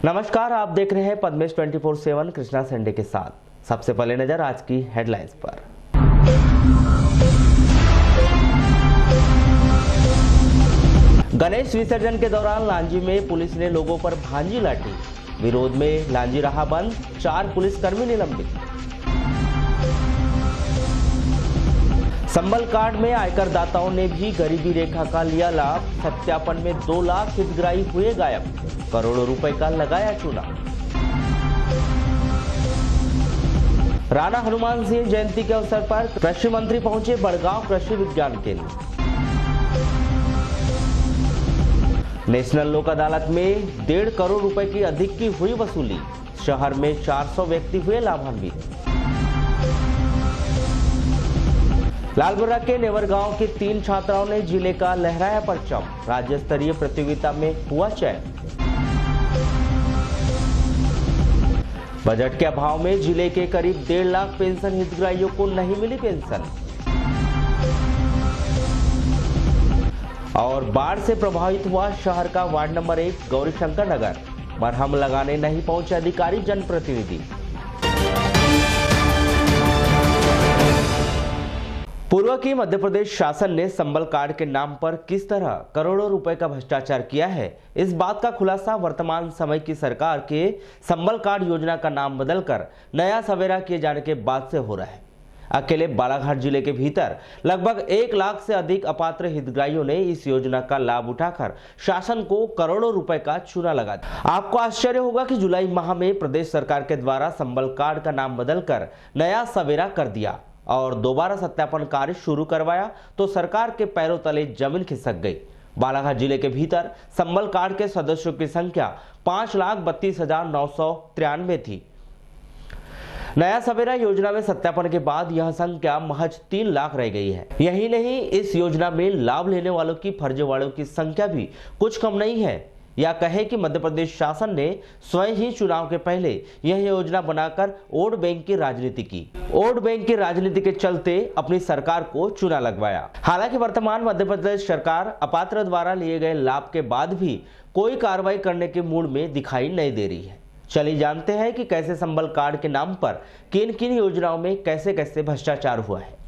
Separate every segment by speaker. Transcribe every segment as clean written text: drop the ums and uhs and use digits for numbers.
Speaker 1: नमस्कार, आप देख रहे हैं पद्मेश 24/7 कृष्णा संडे के साथ। सबसे पहले नजर आज की हेडलाइंस पर। गणेश विसर्जन के दौरान लांजी में पुलिस ने लोगों पर भांजी लाठी। विरोध में लांजी रहा बंद, 4 पुलिसकर्मी निलंबित। संबल कार्ड में आयकर दाताओं ने भी गरीबी रेखा का लिया लाभ। सत्यापन में 2 लाख हितग्राही हुए गायब, करोड़ों रुपए का लगाया चूना। राणा हनुमान सिंह जयंती के अवसर पर कृषि मंत्री पहुंचे बड़गांव कृषि विज्ञान केंद्र। नेशनल लोक अदालत में 1.5 करोड़ रुपए की अधिक की हुई वसूली। शहर में 400 व्यक्ति हुए लाभान्वित। लालबर्रा के नेवर गांव की 3 छात्राओं ने जिले का लहराया परचम। राज्य स्तरीय प्रतियोगिता में हुआ चयन। बजट के अभाव में जिले के करीब 1.5 लाख पेंशन हितग्राहियों को नहीं मिली पेंशन। और बाढ़ से प्रभावित हुआ शहर का वार्ड नंबर 1 गौरीशंकर नगर। मरहम लगाने नहीं पहुंचे अधिकारी जनप्रतिनिधि। पूर्व की मध्य प्रदेश शासन ने संबल कार्ड के नाम पर किस तरह करोड़ों रुपए का भ्रष्टाचार किया है, इस बात का खुलासा वर्तमान समय की सरकार के संबल कार्ड योजना का नाम बदलकर नया सवेरा किए जाने के बाद से हो रहा है। अकेले बालाघाट जिले के भीतर लगभग 1 लाख से अधिक अपात्र हितग्राहियों ने इस योजना का लाभ उठाकर शासन को करोड़ों रुपए का चूना लगा दिया। आपको आश्चर्य होगा कि जुलाई माह में प्रदेश सरकार के द्वारा संबल कार्ड का नाम बदलकर नया सवेरा कर दिया और दोबारा सत्यापन कार्य शुरू करवाया तो सरकार के पैरों तले जमीन खिसक गई। बालाघाट जिले के भीतर संबल कार्ड के सदस्यों की संख्या 5,32,993 थी। नया सवेरा योजना में सत्यापन के बाद यह संख्या महज 3 लाख रह गई है। यही नहीं, इस योजना में लाभ लेने वालों की फर्जीवाड़ों की संख्या भी कुछ कम नहीं है। या कहे कि मध्य प्रदेश शासन ने स्वयं ही चुनाव के पहले यह योजना बनाकर वोट बैंक की राजनीति की। वोट बैंक की राजनीति के चलते अपनी सरकार को चुना लगवाया। हालांकि वर्तमान मध्य प्रदेश सरकार अपात्र द्वारा लिए गए लाभ के बाद भी कोई कार्रवाई करने के मूड में दिखाई नहीं दे रही है। चलिए जानते हैं कि कैसे संबल कार्ड के नाम पर किन किन योजनाओं में कैसे कैसे भ्रष्टाचार हुआ है।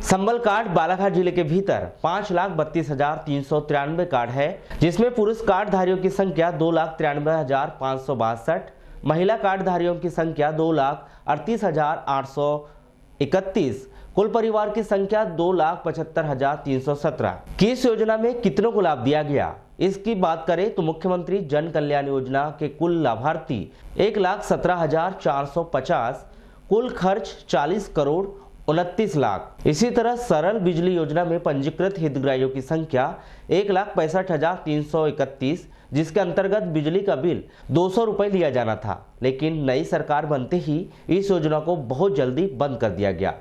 Speaker 1: संबल कार्ड बालाघाट जिले के भीतर 5,32,393 कार्ड है, जिसमें पुरुष कार्ड धारियों की संख्या 2,93,562, महिला कार्ड धारियों की संख्या 2,38,831, कुल परिवार की संख्या 2,75,317। किस योजना में कितनों को लाभ दिया गया, इसकी बात करें तो मुख्यमंत्री जन कल्याण योजना के कुल लाभार्थी 1,17,450, कुल खर्च 40 करोड़ 29 लाख। इसी तरह सरल बिजली योजना में पंजीकृत हितग्राहियों की संख्या 1,65,331, जिसके अंतर्गत बिजली का बिल 200 रुपए लिया जाना था, लेकिन नई सरकार बनते ही इस योजना को बहुत जल्दी बंद कर दिया गया।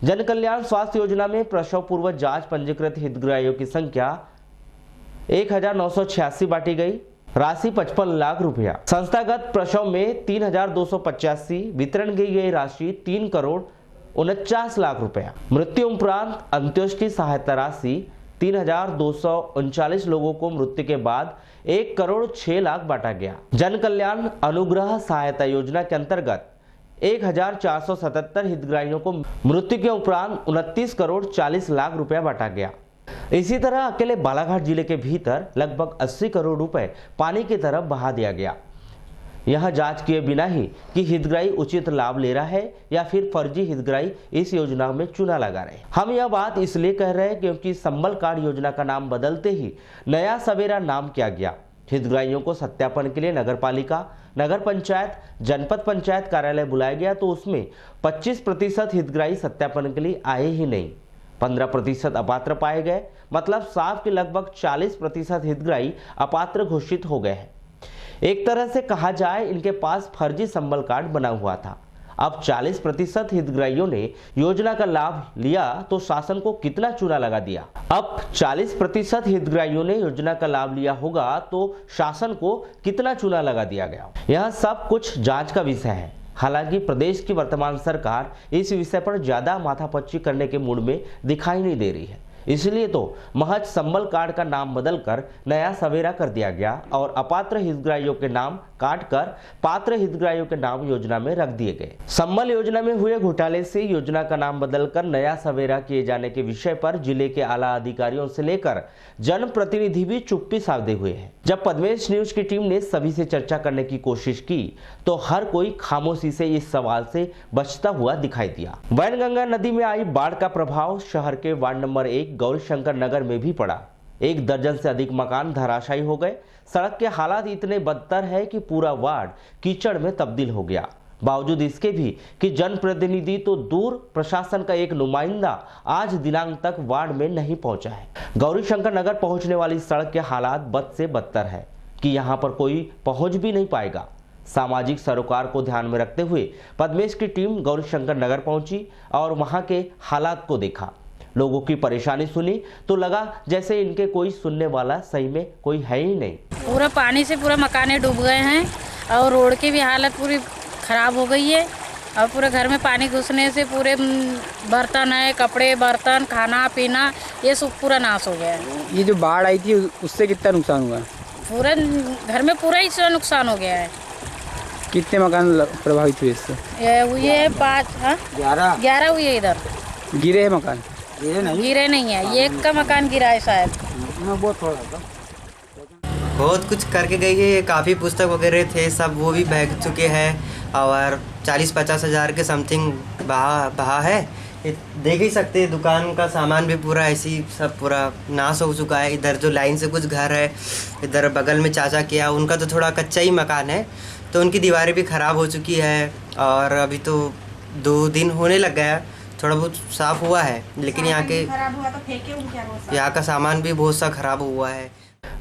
Speaker 1: जन कल्याण स्वास्थ्य योजना में प्रसव पूर्व जांच पंजीकृत हितग्राहियों की संख्या 1,986 बांटी गई, राशि 55 लाख रुपया। संस्थागत प्रसव में 3,285, वितरण की गई राशि 3 करोड़ 49 लाख रुपया। मृत्यु उपरांत अंत्येष्टि सहायता राशि 3,239 लोगों को मृत्यु के बाद 1 करोड़ 6 लाख बांटा गया। जन कल्याण अनुग्रह सहायता योजना के अंतर्गत 1,477 हितग्राहियों को मृत्यु के उपरांत 29 करोड़ 40 लाख रुपया बांटा गया। इसी तरह अकेले बालाघाट जिले के भीतर लगभग 80 करोड़ रुपए पानी की तरफ बहा दिया गया। यह जांच किए बिना ही कि हितग्राही उचित लाभ ले रहा है या फिर फर्जी हितग्राही इस योजना में चूना लगा रहे हैं। हम यह बात इसलिए कह रहे हैं क्योंकि संबल कार्ड योजना का नाम बदलते ही नया सवेरा नाम किया गया। हितग्राहियों को सत्यापन के लिए नगर पालिका, नगर पंचायत, जनपद पंचायत कार्यालय बुलाया गया तो उसमें 25% हितग्राही सत्यापन के लिए आए ही नहीं। 15% अपात्र पाए गए, मतलब साफ के लगभग 40% हितग्राही अपात्र घोषित हो गए हैं। एक तरह से कहा जाए इनके पास फर्जी संबल कार्ड बना हुआ था। अब 40% हितग्राहियों ने योजना का लाभ लिया तो शासन को कितना चूना लगा दिया। अब 40% हितग्राहियों ने योजना का लाभ लिया होगा तो शासन को कितना चूना लगा दिया गया। यह सब कुछ जांच का विषय है। हालांकि प्रदेश की वर्तमान सरकार इस विषय पर ज्यादा माथापच्ची करने के मूड में दिखाई नहीं दे रही है। इसलिए तो महज संबल कार्ड का नाम बदलकर नया सवेरा कर दिया गया और अपात्र हितग्राहियों के नाम काटकर पात्र हितग्राहियों के नाम योजना में रख दिए गए। संबल योजना में हुए घोटाले से योजना का नाम बदलकर नया सवेरा किए जाने के विषय पर जिले के आला अधिकारियों से लेकर जनप्रतिनिधि भी चुप्पी साधे हुए हैं। जब पद्मेश न्यूज की टीम ने सभी से चर्चा करने की कोशिश की तो हर कोई खामोशी से इस सवाल से बचता हुआ दिखाई दिया। वैनगंगा नदी में आई बाढ़ का प्रभाव शहर के वार्ड नंबर 1 गौरीशंकर नगर में भी पड़ा। 1 दर्जन से अधिक मकान धराशायी हो गए। सड़क के हालात इतने बदतर है कि पूरा वार्ड कीचड़ में तब्दील हो गया। बावजूद इसके भी कि जनप्रतिनिधि तो दूर, प्रशासन का एक नुमाइंदा आज दिनांक तक वार्ड में नहीं पहुंचा है। गौरीशंकर नगर पहुंचने वाली सड़क के हालात बद से बदतर है कि यहां पर कोई पहुंच भी नहीं पाएगा। सामाजिक सरोकार को ध्यान में रखते हुए पद्मेश की टीम गौरीशंकर नगर पहुंची और वहां के हालात को देखा। लोगों की परेशानी सुनी तो लगा जैसे इनके कोई सुनने वाला सही में कोई है ही नहीं।
Speaker 2: पूरा पानी से पूरा मकाने डूब गए हैं और रोड की भी हालत पूरी खराब हो गई है और पूरे घर में पानी घुसने से पूरे बर्तन है, कपड़े, बर्तन, खाना पीना ये सब पूरा नाश हो गया है।
Speaker 3: ये जो बाढ़ आई थी उससे कितना नुकसान हुआ?
Speaker 2: पूरा घर में पूरा ही नुकसान हो गया है।
Speaker 3: कितने मकान प्रभावित हुए इससे?
Speaker 2: हुए है 11 हुए इधर।
Speaker 3: गिरे हैं मकान?
Speaker 2: गिरे नहीं है, ये एक का मकान गिरा है शायद।
Speaker 4: बहुत कुछ करके गई है। काफ़ी पुस्तक वगैरह थे सब वो भी बह चुके हैं और 40-50 हज़ार के समथिंग बहा है। देख ही सकते हैं दुकान का सामान भी पूरा ऐसी सब पूरा नाश हो चुका है। इधर जो लाइन से कुछ घर है, इधर बगल में चाचा किया उनका तो थोड़ा कच्चा ही मकान है तो उनकी दीवारें भी ख़राब हो चुकी है और अभी तो 2 दिन होने लग गया, थोड़ा बहुत साफ़ हुआ है लेकिन यहाँ का सामान भी बहुत सा ख़राब हुआ है।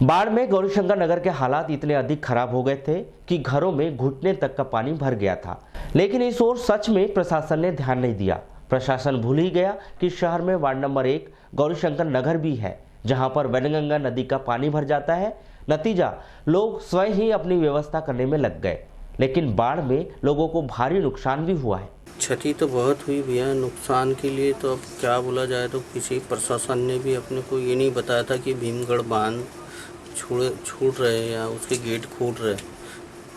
Speaker 1: बाढ़ में गौरीशंकर नगर के हालात इतने अधिक खराब हो गए थे कि घरों में घुटने तक का पानी भर गया था, लेकिन इस ओर सच में प्रशासन ने ध्यान नहीं दिया। प्रशासन भूल ही गया कि शहर में वार्ड नंबर 1 गौरीशंकर नगर भी है जहां पर वैनगंगा नदी का पानी भर जाता है। नतीजा लोग स्वयं ही अपनी व्यवस्था करने में लग गए, लेकिन बाढ़ में लोगों को भारी नुकसान भी हुआ है।
Speaker 5: क्षति तो बहुत हुई भैया। नुकसान के लिए तो अब क्या बोला जाए, तो किसी प्रशासन ने भी अपने को ये नहीं बताया था कि भीमगढ़ बांध छूट रहे या उसके गेट फूट रहे,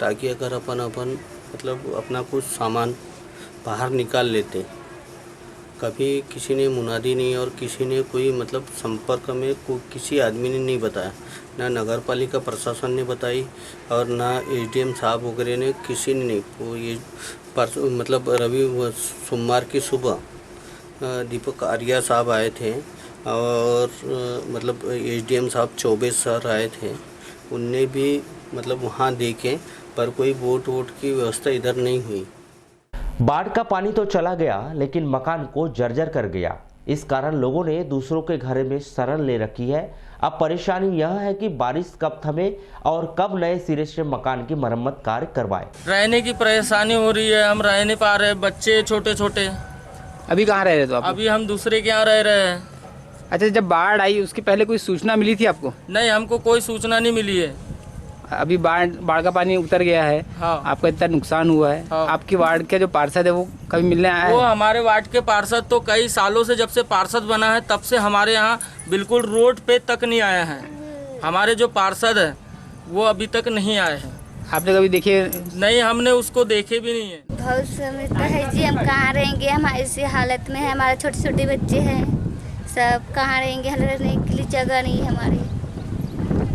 Speaker 5: ताकि अगर अपन मतलब अपना कुछ सामान बाहर निकाल लेते। कभी किसी ने मुनादी नहीं और किसी ने कोई मतलब संपर्क में किसी आदमी ने नहीं बताया, ना नगर पालिका प्रशासन ने बताई और ना एसडीएम साहब वगैरह ने, किसी ने नहीं। वो ये मतलब सोमवार की सुबह दीपक आर्या साहब आए थे और मतलब एसडीएम साहब चौबे सर आए थे, उनने भी मतलब वहाँ देखे पर कोई वोट की व्यवस्था इधर नहीं हुई।
Speaker 1: बाढ़ का पानी तो चला गया लेकिन मकान को जर्जर कर गया। इस कारण लोगों ने दूसरों के घर में शरण ले रखी है। अब परेशानी यह है कि बारिश कब थमे और कब नए सिरे से मकान की मरम्मत कार्य करवाए।
Speaker 6: रहने की परेशानी हो रही है, हम रह नहीं पा रहे, बच्चे छोटे छोटे।
Speaker 3: अभी कहाँ रह रहे तो आप?
Speaker 6: अभी हम दूसरे के यहाँ रह रहे हैं।
Speaker 3: अच्छा, जब बाढ़ आई उसके पहले कोई सूचना मिली थी आपको?
Speaker 6: नहीं, हमको कोई सूचना नहीं मिली है।
Speaker 3: अभी बाढ़ का पानी उतर गया है।
Speaker 6: हाँ।
Speaker 3: आपका इतना नुकसान हुआ है।
Speaker 6: हाँ।
Speaker 3: आपके वार्ड के जो पार्षद है वो कभी मिलने आया है?
Speaker 6: वो हमारे वार्ड के पार्षद तो कई सालों से, जब से पार्षद बना है तब से हमारे यहाँ बिल्कुल रोड पे तक नहीं आया है। हमारे जो पार्षद है वो अभी तक नहीं आए हैं।
Speaker 3: आपने कभी देखे?
Speaker 6: नहीं, हमने उसको देखे भी नहीं है।
Speaker 7: बहुत समझता है जी, हम कहाँ रहेंगे, हम ऐसी हालत में है, हमारे छोटे छोटे बच्चे हैं, सब कहाँ रहेंगे, रहने के लिए जगह नहीं है हमारी।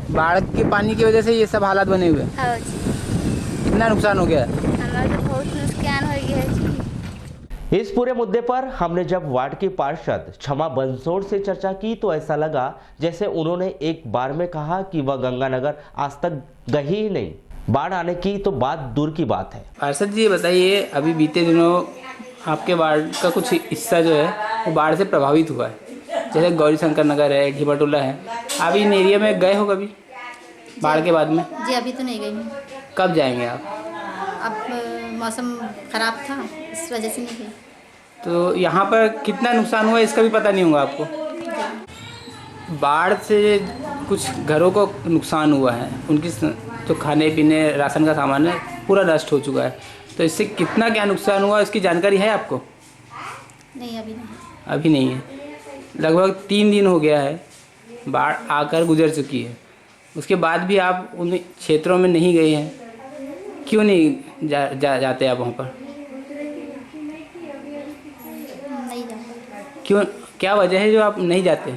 Speaker 3: बाढ़ के पानी की वजह से ये सब हालात बने हुए?
Speaker 7: हाँ जी।
Speaker 3: कितना नुकसान हो गया?
Speaker 7: हमारा तो बहुत नुकसान हो गया है जी।
Speaker 1: इस पूरे मुद्दे पर हमने जब वार्ड की पार्षद क्षमा बंसोड़ से चर्चा की तो ऐसा लगा जैसे उन्होंने एक बार में कहा कि वह गंगानगर आज तक गई ही नहीं। बाढ़ आने की तो बात दूर की बात है।
Speaker 3: पार्षद जी बताइए, अभी बीते दिनों आपके वार्ड का कुछ हिस्सा जो है वो बाढ़ से प्रभावित हुआ है, जैसे गौरीशंकर नगर है, घिबटोला है। आप इन एरिया में गए हो कभी बाढ़ के बाद में?
Speaker 8: जी अभी तो नहीं गई हूँ।
Speaker 3: कब जाएंगे आप?
Speaker 8: अब मौसम ख़राब था इस वजह से नहीं गई।
Speaker 3: तो यहाँ पर कितना नुकसान हुआ इसका भी पता नहीं होगा आपको? बाढ़ से कुछ घरों को नुकसान हुआ है, उनकी जो खाने पीने राशन का सामान है पूरा नष्ट हो चुका है। तो इससे कितना क्या नुकसान हुआ इसकी जानकारी है आपको?
Speaker 8: नहीं, अभी नहीं।
Speaker 3: अभी नहीं है। लगभग 3 दिन हो गया है, बाढ़ आकर गुजर चुकी है। उसके बाद भी आप उन क्षेत्रों में नहीं गए हैं, क्यों नहीं जाते आप वहाँ पर? क्यों, क्या वजह है जो आप नहीं जाते?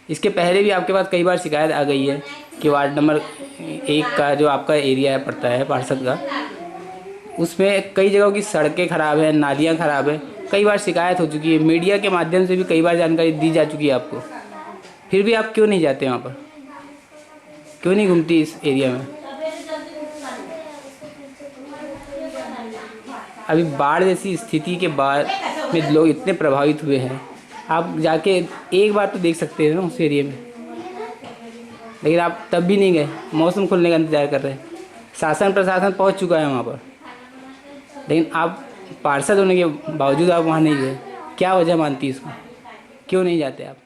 Speaker 3: इसके पहले भी आपके पास कई बार शिकायत आ गई है कि वार्ड नंबर 1 का जो आपका एरिया है पड़ता है पार्षद का, उसमें कई जगहों की सड़कें ख़राब हैं, नालियाँ ख़राब हैं, कई बार शिकायत हो चुकी है। मीडिया के माध्यम से भी कई बार जानकारी दी जा चुकी है आपको, फिर भी आप क्यों नहीं जाते वहाँ पर? क्यों नहीं घूमती इस एरिया में? अभी बाढ़ जैसी स्थिति के बाद में लोग इतने प्रभावित हुए हैं, आप जाके एक बार तो देख सकते हैं ना उस एरिया में, लेकिन आप तब भी नहीं गए। मौसम खुलने का इंतज़ार कर रहे हैं, शासन प्रशासन पहुंच चुका है वहां पर, लेकिन आप पार्षद होने के बावजूद आप वहां नहीं गए। क्या वजह मानती है इसको, क्यों नहीं जाते आप?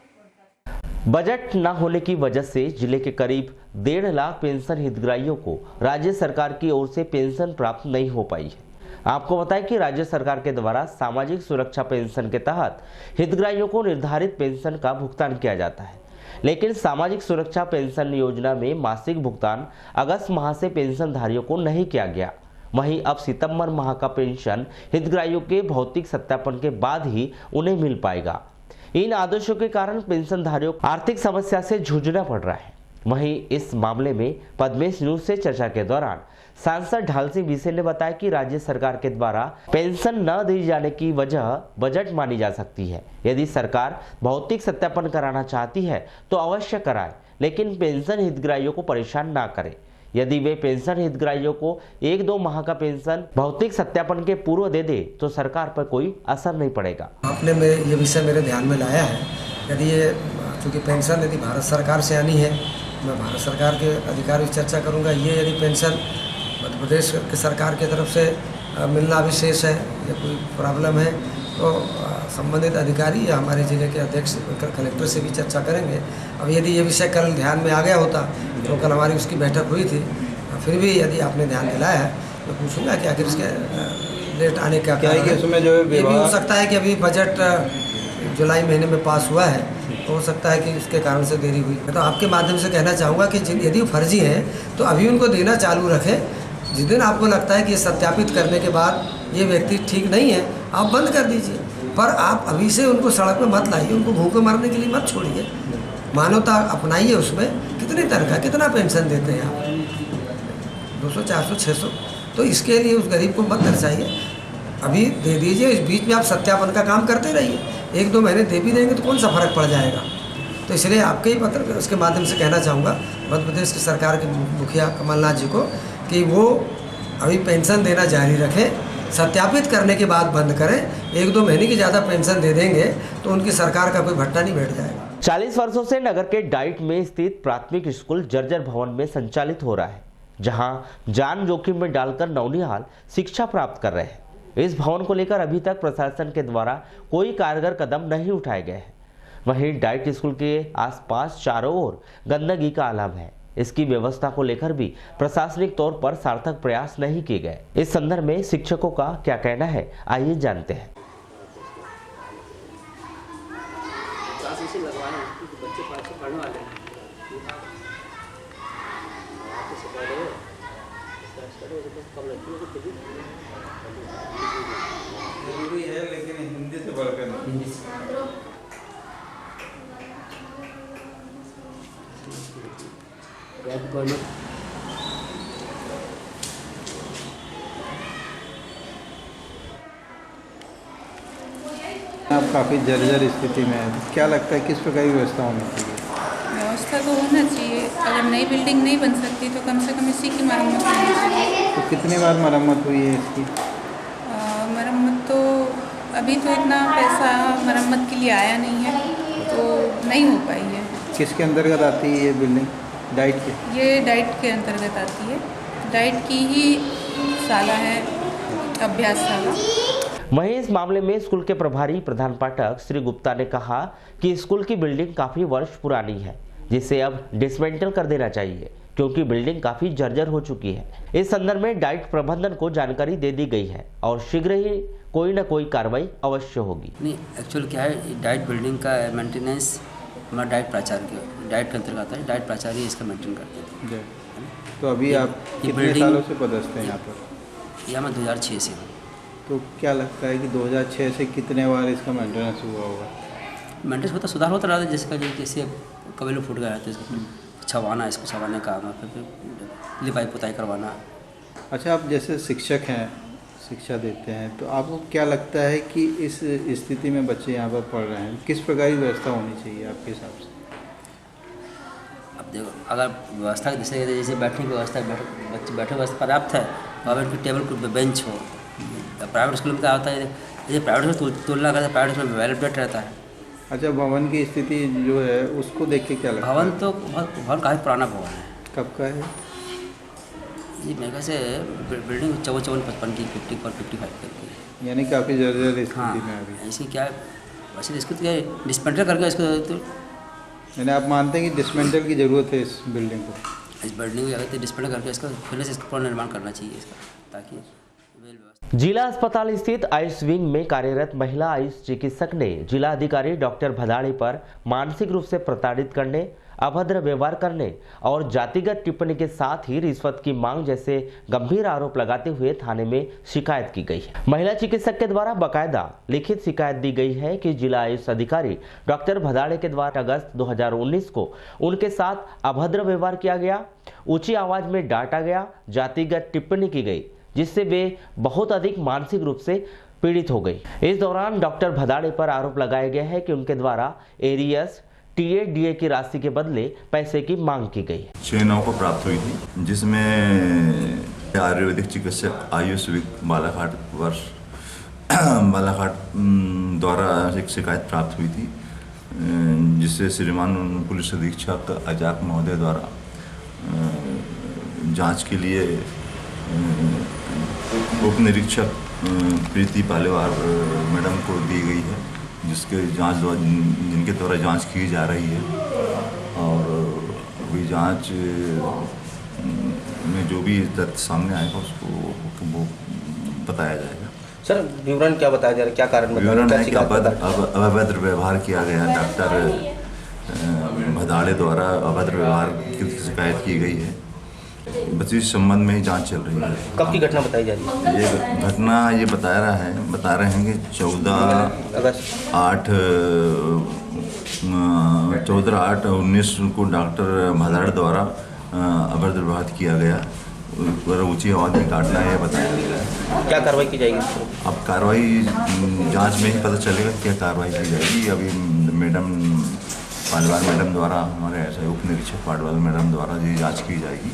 Speaker 1: बजट न होने की वजह से जिले के करीब 1.5 लाख पेंशन हितग्राहियों को राज्य सरकार की ओर से पेंशन प्राप्त नहीं हो पाई है। आपको बताएं कि राज्य सरकार के द्वारा सामाजिक सुरक्षा पेंशन के तहत हितग्राहियों को निर्धारित पेंशन का भुगतान किया जाता है, लेकिन सामाजिक सुरक्षा पेंशन योजना में मासिक भुगतान अगस्त माह से पेंशनधारियों को नहीं किया गया। वहीं अब सितंबर माह का पेंशन हितग्राहियों के भौतिक सत्यापन के बाद ही उन्हें मिल पाएगा। इन आदेशों के कारण पेंशनधारियों को आर्थिक समस्या से जूझना पड़ रहा है। वहीं इस मामले में पद्मेश न्यूज से चर्चा के दौरान सांसद ढाल सिंह बीसे ने बताया कि राज्य सरकार के द्वारा पेंशन न दी जाने की वजह बजट मानी जा सकती है। यदि सरकार भौतिक सत्यापन कराना चाहती है तो अवश्य कराए, लेकिन पेंशन हितग्राहियों को परेशान ना करे। यदि वे पेंशन हितग्राहियों को 1-2 माह का पेंशन भौतिक सत्यापन के पूर्व दे दे तो सरकार पर कोई असर नहीं पड़ेगा।
Speaker 9: आपने ये विषय मेरे ध्यान में लाया है। यदि ये चूँकि पेंशन यदि भारत सरकार से आनी है, मैं भारत सरकार के अधिकारी से चर्चा करूँगा। ये यदि पेंशन मध्य प्रदेश की सरकार की तरफ से मिलना विशेष है या कोई प्रॉब्लम है तो संबंधित अधिकारी या हमारे जिले के अध्यक्ष कलेक्टर से भी चर्चा करेंगे। अब यदि ये विषय कल ध्यान में आ गया होता तो कल हमारी उसकी बैठक हुई थी, फिर भी यदि आपने ध्यान दिलाया है तो पूछूंगा कि आखिर इसके लेट आने का क्या है। उसमें जो ये भी हो सकता है कि अभी बजट जुलाई महीने में पास हुआ है, तो हो सकता है कि उसके कारण से देरी हुई। तो आपके माध्यम से कहना चाहूँगा कि यदि फर्जी हैं तो अभी उनको देना चालू रखें। जिस दिन आपको लगता है कि सत्यापित करने के बाद ये व्यक्ति ठीक नहीं है, आप बंद कर दीजिए, पर आप अभी से उनको सड़क पे मत लाइए, उनको भूखे मरने के लिए मत छोड़िए। मानवता अपनाइए। उसमें कितनी तनख्वाह, कितना पेंशन देते हैं आप? 200, 400, 600। तो इसके लिए उस गरीब को मत दर्शाइए, अभी दे दीजिए। इस बीच में आप सत्यापन का काम करते रहिए। 1-2 महीने दे भी देंगे तो कौन सा फर्क पड़ जाएगा। तो इसलिए आपके ही पत्र उसके माध्यम से कहना चाहूँगा मध्य प्रदेश की सरकार के मुखिया कमलनाथ जी को कि वो अभी पेंशन देना जारी रखें, सत्यापित करने के बाद बंद करें। 1-2 महीने की ज़्यादा पेंशन दे देंगे तो उनकी सरकार का कोई भट्टा नहीं बैठ जाएगा।
Speaker 1: 40 वर्षों से नगर के डाइट में स्थित प्राथमिक स्कूल जर्जर भवन में संचालित हो रहा है, जहां जान जोखिम में डालकर नौनिहाल शिक्षा प्राप्त कर रहे हैं। इस भवन को लेकर अभी तक प्रशासन के द्वारा कोई कारगर कदम नहीं उठाए गए हैं। वहीं डाइट स्कूल के आसपास चारों ओर गंदगी का आलम है। इसकी व्यवस्था को लेकर भी प्रशासनिक तौर पर सार्थक प्रयास नहीं किए गए। इस संदर्भ में शिक्षकों का क्या कहना है, आइए जानते हैं।
Speaker 10: आप काफ़ी जर्जर स्थिति में है, क्या लगता है किस प्रकार की व्यवस्था होनी चाहिए?
Speaker 8: व्यवस्था तो होना चाहिए। अगर नई बिल्डिंग नहीं बन सकती तो कम से कम इसी की मरम्मत होनी चाहिए।
Speaker 10: तो कितनी बार मरम्मत हुई है इसकी?
Speaker 8: मरम्मत तो अभी तो इतना पैसा मरम्मत के लिए आया नहीं है, तो नहीं हो पाई है।
Speaker 10: किसके अंतर्गत आती है ये बिल्डिंग? डाइट के?
Speaker 8: ये डाइट के अंतर्गत आती है। डाइट की ही शाला है, अभ्यास शाला।
Speaker 1: वहीं इस मामले में स्कूल के प्रभारी प्रधान पाठक श्री गुप्ता ने कहा कि स्कूल की बिल्डिंग काफी वर्ष पुरानी है, जिसे अब डिसमेंटल कर देना चाहिए, क्योंकि बिल्डिंग काफी जर्जर हो चुकी है। इस संदर्भ में डाइट प्रबंधन को जानकारी दे दी गई है और शीघ्र ही कोई न कोई कार्रवाई अवश्य होगी।
Speaker 11: नहीं, एक्चुअल क्या है, डाइट बिल्डिंग का मेंटेनेंस हमारा डाइट प्राचार्य के डाइट के अंतर्गत आता है। डाइट प्राचार्य इसका मेंटेन करते थे।
Speaker 10: तो अभी आप कितने सालों से पदस्थ हैं यहाँ पर?
Speaker 11: यहाँ मैं 2006 से हूँ।
Speaker 10: तो क्या लगता है कि 2006 से कितने बार इसका मेंटेनेंस हुआ होगा?
Speaker 11: मेंटेनेंस होता, सुधार होता रहा था। जैसे कवेलो फूट गया तो इसको छवाना, इसको छवाने का काम, फिर लिपाई पुताई करवाना।
Speaker 10: अच्छा, आप जैसे शिक्षक हैं, शिक्षा देते हैं, तो आपको क्या लगता है कि इस स्थिति में बच्चे यहाँ पर पढ़ रहे हैं, किस प्रकार की व्यवस्था होनी चाहिए आपके हिसाब से?
Speaker 11: अब देखो, अगर व्यवस्था जैसे बैठने की व्यवस्था, बच्चे बैठने व्यवस्था पर्याप्त है, वहाँ पर टेबल बेंच हो। प्राइवेट स्कूल में क्या होता है, जैसे प्राइवेट स्कूल तुलना करते हैं, प्राइवेट स्कूल में वेल प्लेट रहता है।
Speaker 10: अच्छा, भवन की स्थिति जो है उसको देख के क्या लगता है?
Speaker 11: भवन तो भवन काफ़ी पुराना भवन है।
Speaker 10: कब का है
Speaker 11: ये? मेरे ख्याल से बिल्डिंग 54-55 की 54-55 करके,
Speaker 10: यानी काफ़ी जर्जर स्थिति
Speaker 11: हाँ,
Speaker 10: में अभी।
Speaker 11: ऐसी क्या है, वैसे इसको क्या डिस्मेंटल करके इसको तो,
Speaker 10: यानी आप मानते हैं कि डिसमेंटल की ज़रूरत है इस बिल्डिंग को?
Speaker 11: इस बिल्डिंग को अगर डिस्मेंटल करके इसका फिर से इसका पुनर्निर्माण करना चाहिए इसका, ताकि
Speaker 1: जिला अस्पताल स्थित आयुष विंग में कार्यरत महिला आयुष चिकित्सक ने जिला अधिकारी डॉक्टर भदाड़े पर मानसिक रूप से प्रताड़ित करने, अभद्र व्यवहार करने और जातिगत टिप्पणी के साथ ही रिश्वत की मांग जैसे गंभीर आरोप लगाते हुए थाने में शिकायत की गई है। महिला चिकित्सक के द्वारा बकायदा लिखित शिकायत दी गई है कि जिला आयुष अधिकारी डॉक्टर भदाड़े के द्वारा अगस्त 2019 को उनके साथ अभद्र व्यवहार किया गया, ऊंची आवाज में डांटा गया, जातिगत टिप्पणी की गई, जिससे वे बहुत अधिक मानसिक रूप से पीड़ित हो गई। इस दौरान डॉक्टर भदाड़े पर आरोप लगाया गया है कि उनके द्वारा एरियस टीए की राशि के बदले पैसे की मांग की गई।
Speaker 12: 6 नाव को प्राप्त हुई थी, जिसमें आयुर्वेदिक चिकित्सक आयुष बालाघाट वर्ष बालाघाट द्वारा एक शिकायत प्राप्त हुई थी, जिससे श्रीमान पुलिस अधीक्षक अजाक महोदय द्वारा जांच के लिए उप निरीक्षक प्रीति पालेवार मैडम को दी गई है, जिनके द्वारा जांच की जा रही है और वही जांच में जो भी तथ्य सामने आएगा उसको वो बताया जाएगा।
Speaker 13: सर, विवरण क्या बताया जा रहा है, क्या कारण?
Speaker 12: विवरण है कि अभद्र व्यवहार किया गया, डॉक्टर भदाड़े द्वारा अभद्र व्यवहार की शिकायत की गई है। बस इस संबंध में ही जांच चल रही है।
Speaker 13: कब की घटना बताई जा रही है?
Speaker 12: ये घटना ये बता रहे हैं कि 14/8/19 को डॉक्टर भदाड़े द्वारा अभद्र व्यवहार किया गया और ऊंची आवाज़ में काटना है, बताया गया है।
Speaker 13: क्या कार्रवाई की जाएगी?
Speaker 12: अब कार्रवाई जांच में ही पता चलेगा क्या कार्रवाई की जाएगी। अभी मैडम पालवार मैडम द्वारा, हमारे ऐसे उप निरीक्षक पालवार मैडम द्वारा ये जांच की जाएगी।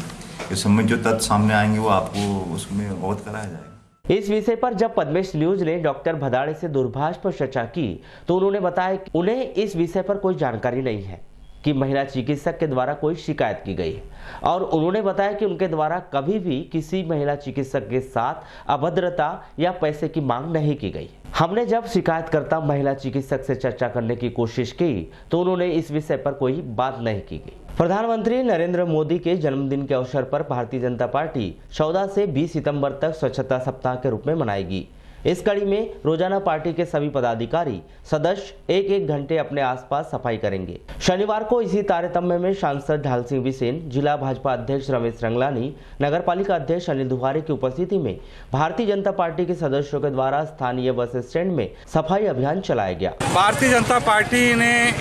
Speaker 12: इस समय जो तथ्य सामने आएंगे वो आपको उसमें अवगत कराया जाएगा।
Speaker 1: इस विषय पर जब पद्मेश न्यूज ने डॉक्टर भदाड़े से दूरभाष पर चर्चा की तो उन्होंने बताया कि उन्हें इस विषय पर कोई जानकारी नहीं है कि महिला चिकित्सक के द्वारा कोई शिकायत की गई है और उन्होंने बताया कि उनके द्वारा कभी भी किसी महिला चिकित्सक के साथ अभद्रता या पैसे की मांग नहीं की गई। हमने जब शिकायतकर्ता महिला चिकित्सक से चर्चा करने की कोशिश की तो उन्होंने इस विषय पर कोई बात नहीं की गई। प्रधानमंत्री नरेंद्र मोदी के जन्मदिन के अवसर पर भारतीय जनता पार्टी 14 से 20 सितंबर तक स्वच्छता सप्ताह के रूप में मनाएगी। इस कड़ी में रोजाना पार्टी के सभी पदाधिकारी सदस्य एक घंटे अपने आसपास सफाई करेंगे। शनिवार को इसी तारतम्य में सांसद ढाल सिंह बिसेन, जिला भाजपा अध्यक्ष रमेश रंगलानी, नगर पालिका अध्यक्ष अनिल दुहारे की उपस्थिति में भारतीय जनता पार्टी के सदस्यों के द्वारा स्थानीय बस स्टैंड में सफाई अभियान चलाया गया।
Speaker 14: भारतीय जनता पार्टी ने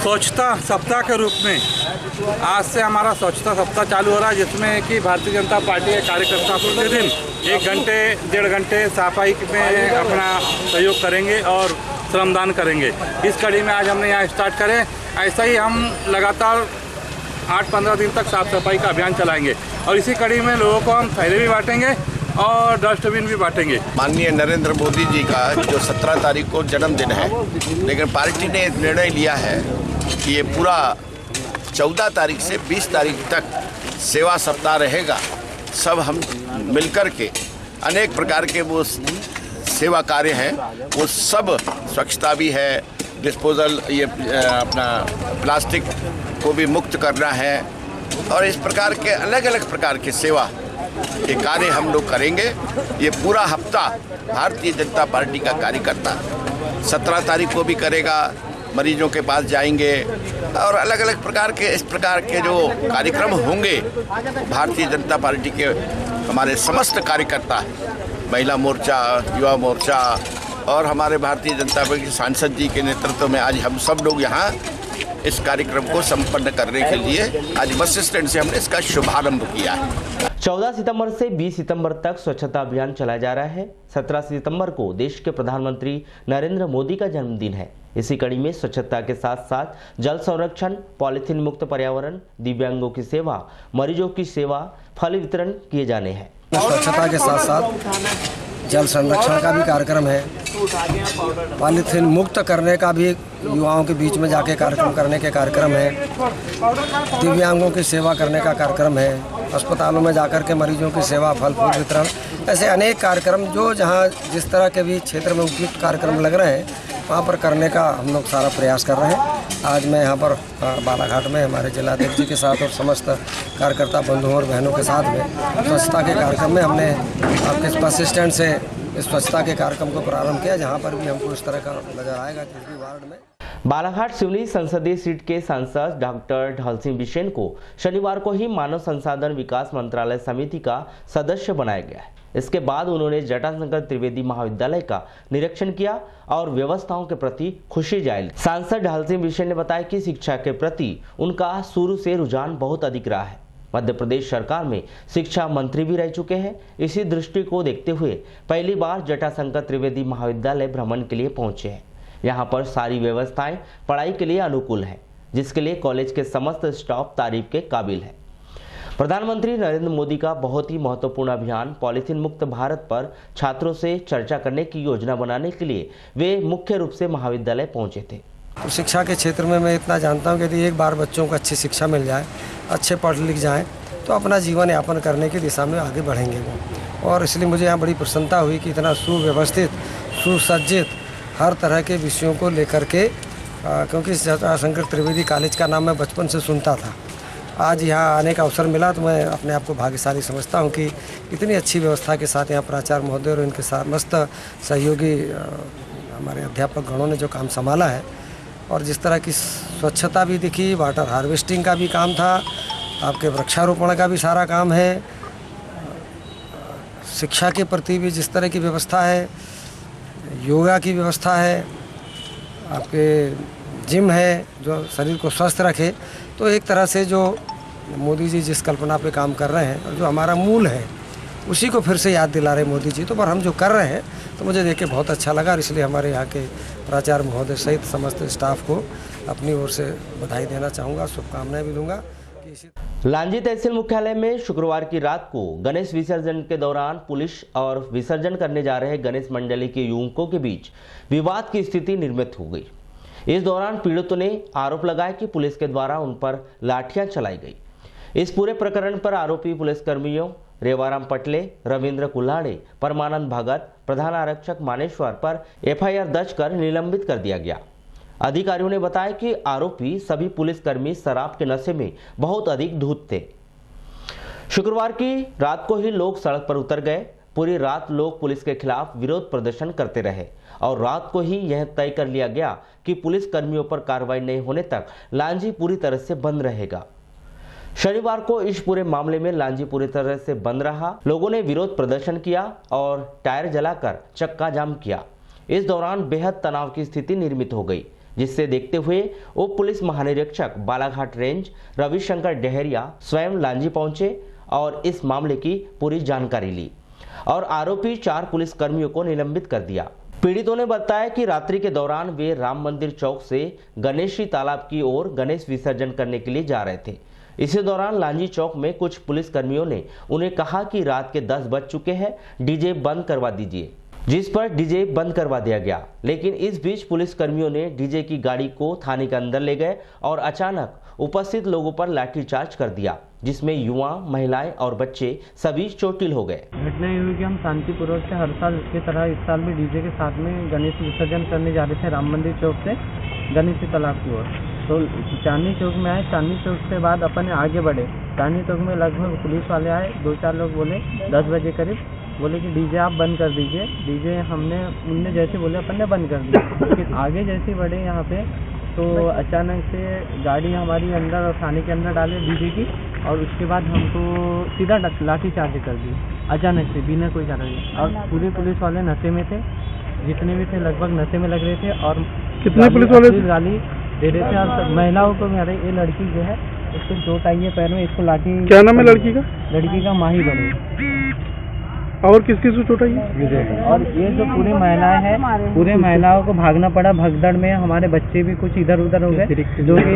Speaker 14: स्वच्छता सप्ताह के रूप में आज से हमारा स्वच्छता सप्ताह चालू हो रहा है, जिसमें कि भारतीय जनता पार्टी के कार्यकर्ता प्रतिदिन 1 घंटे 1.5 घंटे सफाई में अपना सहयोग करेंगे और श्रमदान करेंगे। इस कड़ी में आज हमने यहाँ स्टार्ट करें। ऐसा ही हम लगातार 8-15 दिन तक साफ सफाई का अभियान चलाएंगे और इसी कड़ी में लोगों को हम थैले भी बांटेंगे और डस्टबिन भी बांटेंगे।
Speaker 15: माननीय नरेंद्र मोदी जी का जो 17 तारीख को जन्मदिन है, लेकिन पार्टी ने निर्णय लिया है कि ये पूरा 14 तारीख से 20 तारीख तक सेवा सप्ताह रहेगा। सब हम मिलकर के अनेक प्रकार के वो सेवा कार्य हैं, वो सब स्वच्छता भी है, डिस्पोजल ये अपना प्लास्टिक को भी मुक्त करना है और इस प्रकार के अलग अलग प्रकार के सेवा के कार्य हम लोग करेंगे। ये पूरा हफ्ता भारतीय जनता पार्टी का कार्यकर्ता 17 तारीख को भी करेगा, मरीजों के पास जाएंगे और अलग अलग प्रकार के इस प्रकार के जो कार्यक्रम होंगे भारतीय जनता पार्टी के हमारे समस्त कार्यकर्ता, महिला मोर्चा, युवा मोर्चा और हमारे भारतीय जनता पार्टी के सांसद जी के नेतृत्व में आज हम सब लोग यहाँ इस कार्यक्रम को संपन्न करने के लिए आज बस स्टैंड से हमने इसका शुभारंभ किया है।
Speaker 1: 14 सितंबर से 20 सितंबर तक स्वच्छता अभियान चलाया जा रहा है। 17 सितंबर को देश के प्रधानमंत्री नरेंद्र मोदी का जन्मदिन है। इसी कड़ी में स्वच्छता के साथ साथ जल संरक्षण, पॉलीथीन मुक्त पर्यावरण, दिव्यांगों की सेवा, मरीजों की सेवा, फल वितरण किए जाने हैं।
Speaker 9: स्वच्छता के साथ साथ जल संरक्षण का भी कार्यक्रम है, पॉलीथीन मुक्त करने का भी युवाओं के बीच में जाके कार्यक्रम करने के कार्यक्रम है, दिव्यांगों की सेवा करने का कार्यक्रम है, अस्पतालों में जाकर के मरीजों की सेवा, फल फूल वितरण, ऐसे अनेक कार्यक्रम जो जहाँ जिस तरह के भी क्षेत्र में उपयुक्त कार्यक्रम लग रहे हैं वहाँ पर करने का हम लोग सारा प्रयास कर रहे हैं। आज मैं यहाँ पर बालाघाट में हमारे जिलाध्यक्ष जी के साथ और समस्त कार्यकर्ता बंधुओं और बहनों के साथ में स्वच्छता के कार्यक्रम में हमने आपके बस स्टैंड से इस स्वच्छता के कार्यक्रम को प्रारंभ किया, जहाँ पर भी हमको इस तरह का नजर आएगा किस भी वार्ड में।
Speaker 1: बालाघाट सिवनी संसदीय सीट के सांसद डॉक्टर ढल सिंह बिसेन को शनिवार को ही मानव संसाधन विकास मंत्रालय समिति का सदस्य बनाया गया है। इसके बाद उन्होंने जटाशंकर त्रिवेदी महाविद्यालय का निरीक्षण किया और व्यवस्थाओं के प्रति खुशी जाहिर। सांसद ढल सिंह बिसेन ने बताया कि शिक्षा के प्रति उनका शुरू से रुझान बहुत अधिक रहा है। मध्य प्रदेश सरकार में शिक्षा मंत्री भी रह चुके हैं। इसी दृष्टि को देखते हुए पहली बार जटाशंकर त्रिवेदी महाविद्यालय भ्रमण के लिए पहुंचे हैं। यहाँ पर सारी व्यवस्थाएं पढ़ाई के लिए अनुकूल है, जिसके लिए कॉलेज के समस्त स्टाफ तारीफ के काबिल है। प्रधानमंत्री नरेंद्र मोदी का बहुत ही महत्वपूर्ण अभियान पॉलीथीन मुक्त भारत पर छात्रों से चर्चा करने की योजना बनाने के लिए वे मुख्य रूप से महाविद्यालय पहुंचे थे।
Speaker 9: शिक्षा के क्षेत्र में मैं इतना जानता हूँ कि यदि एक बार बच्चों को अच्छी शिक्षा मिल जाए, अच्छे पढ़ लिख जाएँ, तो अपना जीवन यापन करने की दिशा में आगे बढ़ेंगे वो। और इसलिए मुझे यहाँ बड़ी प्रसन्नता हुई कि इतना सुव्यवस्थित, सुसज्जित हर तरह के विषयों को लेकर के, क्योंकि जटाशंकर त्रिवेदी कॉलेज का नाम मैं बचपन से सुनता था। आज यहाँ आने का अवसर मिला तो मैं अपने आप को भाग्यशाली समझता हूँ कि इतनी अच्छी व्यवस्था के साथ यहाँ प्राचार्य महोदय और इनके साथ मस्त सहयोगी हमारे अध्यापक गणों ने जो काम संभाला है, और जिस तरह की स्वच्छता भी दिखी, वाटर हार्वेस्टिंग का भी काम था, आपके वृक्षारोपण का भी सारा काम है, शिक्षा के प्रति भी जिस तरह की व्यवस्था है, योगा की व्यवस्था है, आपके जिम है जो शरीर को स्वस्थ रखे। तो एक तरह से जो मोदी जी जिस कल्पना पे काम कर रहे हैं और जो हमारा मूल है उसी को फिर से याद दिला रहे मोदी जी। तो पर हम जो कर रहे हैं तो मुझे देख के बहुत अच्छा लगा, और इसलिए हमारे यहाँ के प्राचार्य महोदय सहित समस्त स्टाफ को अपनी ओर से बधाई देना चाहूँगा, शुभकामनाएं भी दूंगा।
Speaker 1: लांजी तहसील मुख्यालय में शुक्रवार की रात को गणेश विसर्जन के दौरान पुलिस और विसर्जन करने जा रहे गणेश मंडली के युवकों के बीच विवाद की स्थिति निर्मित हो गई। इस दौरान पीड़ितों ने आरोप लगाया कि पुलिस के द्वारा उन पर लाठियां चलाई गई। इस पूरे प्रकरण पर आरोपी पुलिसकर्मियों रेवाराम पटले, रविंद्र कुल्हाड़े, परमानंद भगत, प्रधान आरक्षक मानेश्वर पर एफआईआर दर्ज कर निलंबित कर दिया गया। अधिकारियों ने बताया कि आरोपी सभी पुलिसकर्मी शराब के नशे में बहुत अधिक धुत थे। शुक्रवार की रात को ही लोग सड़क पर उतर गए। पूरी रात लोग पुलिस के खिलाफ विरोध प्रदर्शन करते रहे और रात को ही यह तय कर लिया गया कि पुलिस कर्मियों पर कार्रवाई नहीं होने तक लांजी पूरी तरह से बंद रहेगा। शनिवार को इस पूरे मामले में लांजी पूरी तरह से बंद रहा। लोगों ने विरोध प्रदर्शन किया और टायर जलाकर चक्का जाम किया। इस दौरान बेहद तनाव की स्थिति निर्मित हो गई, जिससे देखते हुए उप पुलिस महानिरीक्षक बालाघाट रेंज रविशंकर डहरिया स्वयं लांजी पहुंचे और इस मामले की पूरी जानकारी ली और आरोपी 4 पुलिस कर्मियों को निलंबित कर दिया। पीड़ितों ने बताया कि रात्रि के दौरान वे राम मंदिर चौक से गणेशी तालाब की ओर गणेश विसर्जन करने के लिए जा रहे थे। इसी दौरान लांजी चौक में कुछ पुलिस कर्मियों ने उन्हें कहा कि रात के 10 बज चुके हैं, डीजे बंद करवा दीजिए, जिस पर डीजे बंद करवा दिया गया। लेकिन इस बीच पुलिस कर्मियों ने डीजे की गाड़ी को थाने के अंदर ले गए और अचानक उपस्थित लोगों पर लाठीचार्ज कर दिया, जिसमें युवा, महिलाएं और बच्चे सभी चोटिल हो गए।
Speaker 16: घटना ये हुई कि हम शांतिपूर्वक से हर साल की तरह इस साल भी डीजे के साथ में गणेश विसर्जन करने जा रहे थे राम मंदिर चौक से गणेश तालाब की ओर। तो चांदनी चौक में आए, चांदनी चौक से बाद अपन आगे बढ़े। चांदनी चौक में लगभग पुलिस वाले आए, 2-4 लोग बोले 10 बजे करीब बोले कि डीजे आप बंद कर दीजिए। डीजे उनने जैसे बोले अपन ने बंद कर दिया। लेकिन आगे जैसे बढ़े यहाँ पे तो अचानक से गाड़ी हमारी अंदर और थाने के अंदर डाले डीजे की, और उसके बाद हमको सीधा लाठी चार्ज कर दी अचानक से बिना कोई कारण। और पूरे पुलिस वाले नशे में थे, जितने भी थे लगभग नशे में लग रहे थे। और
Speaker 17: कितने पुलिस वाले
Speaker 16: गाली दे रहे थे। और महिलाओं को मेरे ये लड़की जो है उसको चोट आई है पैर में, इसको लाठी।
Speaker 17: क्या नाम है लड़की का?
Speaker 16: लड़की का माही बड़े।
Speaker 17: और किस किस को चोट आई है?
Speaker 16: और ये जो पूरी महिलाएं हैं, पूरे महिलाओं को भागना पड़ा भगदड़ में। हमारे बच्चे भी कुछ इधर उधर हो गए,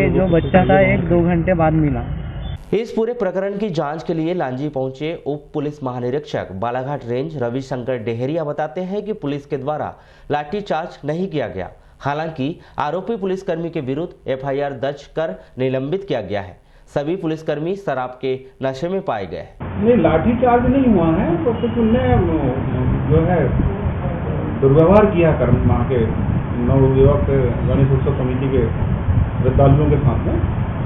Speaker 16: जो बच्चा था 1-2 घंटे बाद मिला।
Speaker 1: इस पूरे प्रकरण की जांच के लिए लांजी पहुंचे उप पुलिस महानिरीक्षक बालाघाट रेंज रविशंकर डेहरिया बताते हैं कि पुलिस के द्वारा लाठीचार्ज नहीं किया गया। हालांकि आरोपी पुलिसकर्मी के विरुद्ध FIR दर्ज कर निलंबित किया गया है। सभी पुलिसकर्मी शराब के नशे में पाए गए।
Speaker 18: नहीं, लाठीचार्ज नहीं हुआ है, तो कुछ उनने जो है दुर्व्यवहार किया वहाँ के नवयुवक गणेश उत्सव समिति के श्रद्धालुओं के साथ में,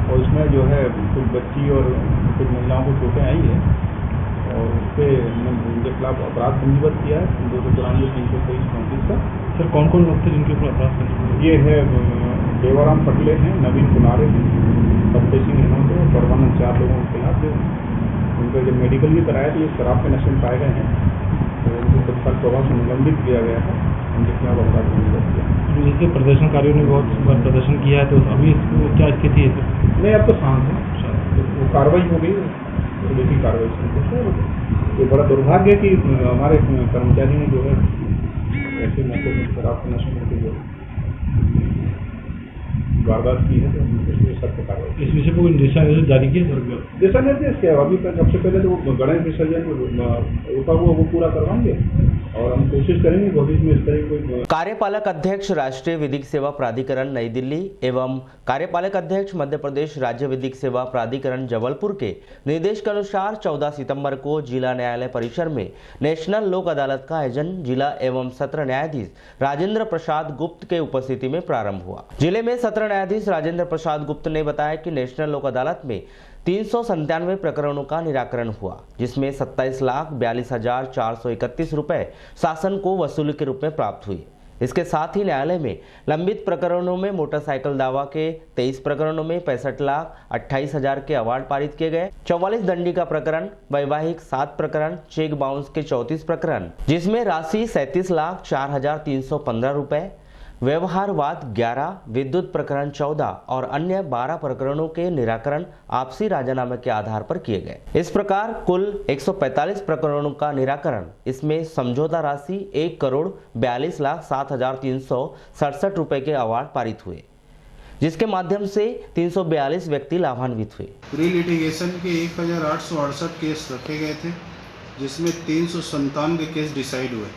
Speaker 18: और उसमें जो है कुछ बच्ची और कुछ महिलाओं को चोटें आई है, और उस पर उनके खिलाफ अपराध पंजीबद्ध किया है 294-323-34 का।
Speaker 17: सर कौन कौन लोग थे जिनके ऊपर अपराध पंजीबद्ध?
Speaker 18: ये है देवाराम पटले हैं, नवीन कुनारे हैं, सत्य सिंह हेमंत और परमानंद, 4 लोगों के खिलाफ जो उनको जब मेडिकल भी कराया तो ये शराब के नशे में पाए गए हैं, तो उनको तत्काल प्रभाव से निलंबित किया गया है। उनके खिलाफ अपराध पंजीबद्ध किया।
Speaker 17: जैसे प्रदर्शनकारियों ने बहुत बार प्रदर्शन किया है, तो अभी क्या स्थिति है?
Speaker 18: नहीं, अब तो शांत है, वो कार्रवाई हो गई, पुलिस की कार्रवाई संतुष्ट है। ये बड़ा दुर्भाग्य है कि हमारे कर्मचारी ने जो है ऐसे मौके पर शराब के नशे में जो वारदात की है, तो सख्त कार्रवाई।
Speaker 17: इस विषय पर कोई दिशा निर्देश जारी किए?
Speaker 18: दिशा निर्देश क्या, अभी तक सबसे पहले तो वो गणेश विसर्जन रुका हुआ वो पूरा करवाएंगे, और हम कोशिश करेंगे भविष्य में इस तरह कोई।
Speaker 1: कार्यपालक अध्यक्ष राष्ट्रीय विधिक सेवा प्राधिकरण नई दिल्ली एवं कार्यपालक अध्यक्ष मध्य प्रदेश राज्य विधिक सेवा प्राधिकरण जबलपुर के निर्देश के अनुसार 14 सितंबर को जिला न्यायालय परिसर में नेशनल लोक अदालत का आयोजन जिला एवं सत्र न्यायाधीश राजेंद्र प्रसाद गुप्त के उपस्थिति में प्रारंभ हुआ। जिले में सत्र न्यायाधीश राजेंद्र प्रसाद गुप्त ने बताया कि नेशनल लोक अदालत में 397 प्रकरणों का निराकरण हुआ, जिसमें 27,42,431 रुपए शासन को वसूली के रूप में प्राप्त हुई। इसके साथ ही न्यायालय में लंबित प्रकरणों में मोटरसाइकिल दावा के 23 प्रकरणों में 65,28,000 के अवार्ड पारित किए गए। 44 दंडी का प्रकरण, वैवाहिक 7 प्रकरण, चेक बाउंस के 34 प्रकरण, जिसमें राशि 37,04,315 रुपए, व्यवहारवाद 11, विद्युत प्रकरण 14 और अन्य 12 प्रकरणों के निराकरण आपसी राजीनामे के आधार पर किए गए। इस प्रकार कुल 145 प्रकरणों का निराकरण, इसमें समझौता राशि 1,42,07,367 रुपए के अवार्ड पारित हुए, जिसके माध्यम से 342 व्यक्ति लाभान्वित हुए।
Speaker 19: प्री लिटिगेशन के 1,868 केस रखे गए थे, जिसमें 397 केस डिसाइड हुए।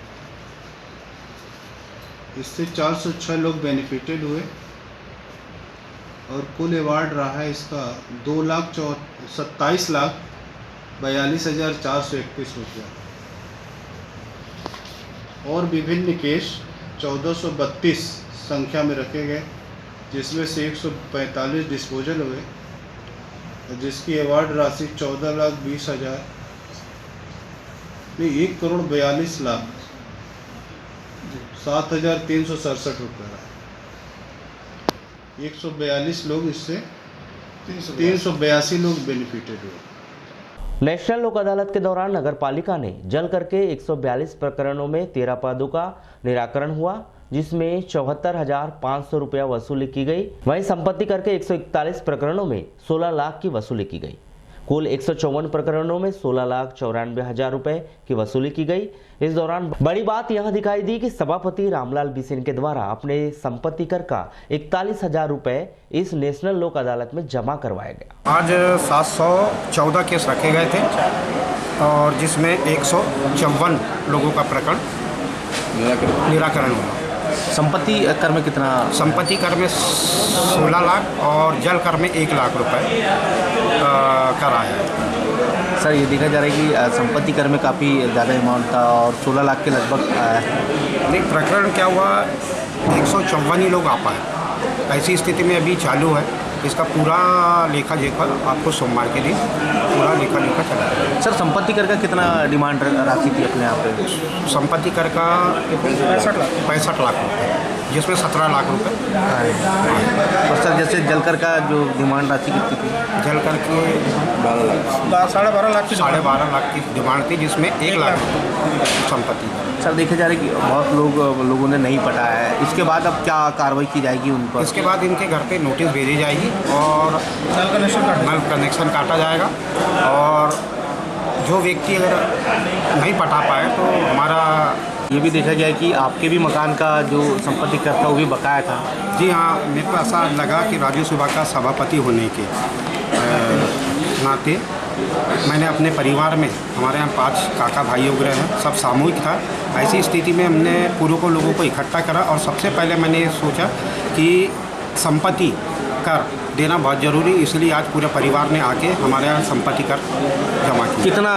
Speaker 19: इससे 406 लोग बेनिफिटेड हुए, और कुल अवार्ड रहा है इसका 2,27,42,431 रुपया। और विभिन्न केस 1432 संख्या में रखे गए, जिसमें से 145 डिस्पोजल हुए, जिसकी अवार्ड राशि 14,20,000 नहीं 1,42,07,367 रुपये रहा। 142 लोग इससे 382 लोग बेनिफिटेड हुए।
Speaker 1: नेशनल लोक अदालत के दौरान नगर पालिका ने जल करके 142 प्रकरणों में 13 पदों का निराकरण हुआ, जिसमें 74,500 रुपया वसूली की गई। वहीं संपत्ति करके 141 प्रकरणों में 16 लाख की वसूली की गई। कुल 154 प्रकरणों में 16,94,000 रुपए की वसूली की गई। इस दौरान बड़ी बात यह दिखाई दी कि सभापति रामलाल बिसेन के द्वारा अपने संपत्ति कर का 41,000 रुपए इस नेशनल लोक अदालत में जमा करवाया गया।
Speaker 20: आज 714 केस रखे गए थे, और जिसमें 154 लोगों का प्रकरण निराकरण हुआ।
Speaker 13: संपत्ति कर में कितना?
Speaker 20: संपत्ति कर में 16 लाख और जल कर में 1 लाख रुपए कर आया है।
Speaker 13: सर ये देखा जा रहा है कि संपत्ति कर में काफ़ी ज़्यादा अमाउंट था और 16 लाख के लगभग आया है।
Speaker 20: नहीं, प्रकरण क्या हुआ, 154 ही लोग आ पाए। ऐसी स्थिति में अभी चालू है, इसका पूरा लेखा जोखा आपको सोमवार के दिन पूरा लेखा जोखा चला है।
Speaker 13: सर संपत्ति कर का कितना डिमांड राशि थी अपने यहाँ पे?
Speaker 20: संपत्ति कर का 65 लाख रुपये, जिसमें 17 लाख रुपये।
Speaker 13: और सर जैसे जलकर का जो डिमांड राशि कितनी थी?
Speaker 20: जलकर की 12.5 लाख की 12.5 लाख की डिमांड थी, जिसमें 1 लाख संपत्ति।
Speaker 13: सर देखा जा रहा है कि बहुत लोगों ने नहीं पटाया है, इसके बाद अब क्या कार्रवाई की जाएगी उन पर?
Speaker 20: इसके बाद इनके घर पे नोटिस भेजी जाएगी और नल कनेक्शन काटा जाएगा, और जो व्यक्ति अगर नहीं पटा पाए तो हमारा
Speaker 13: ये भी देखा गया है कि आपके भी मकान का जो संपत्ति कर था वो भी बकाया था।
Speaker 20: जी हाँ, मेरे को ऐसा लगा कि राज्य सभा का सभापति होने के नाते मैंने अपने परिवार में, हमारे यहाँ 5 काका भाई वगैरह हैं, सब सामूहिक था। ऐसी स्थिति में हमने पूर्व को लोगों को इकट्ठा करा और सबसे पहले मैंने सोचा कि संपत्ति कर देना बहुत ज़रूरी, इसलिए आज पूरे परिवार ने आके हमारे यहाँ संपत्ति कर जमा किया।
Speaker 13: कितना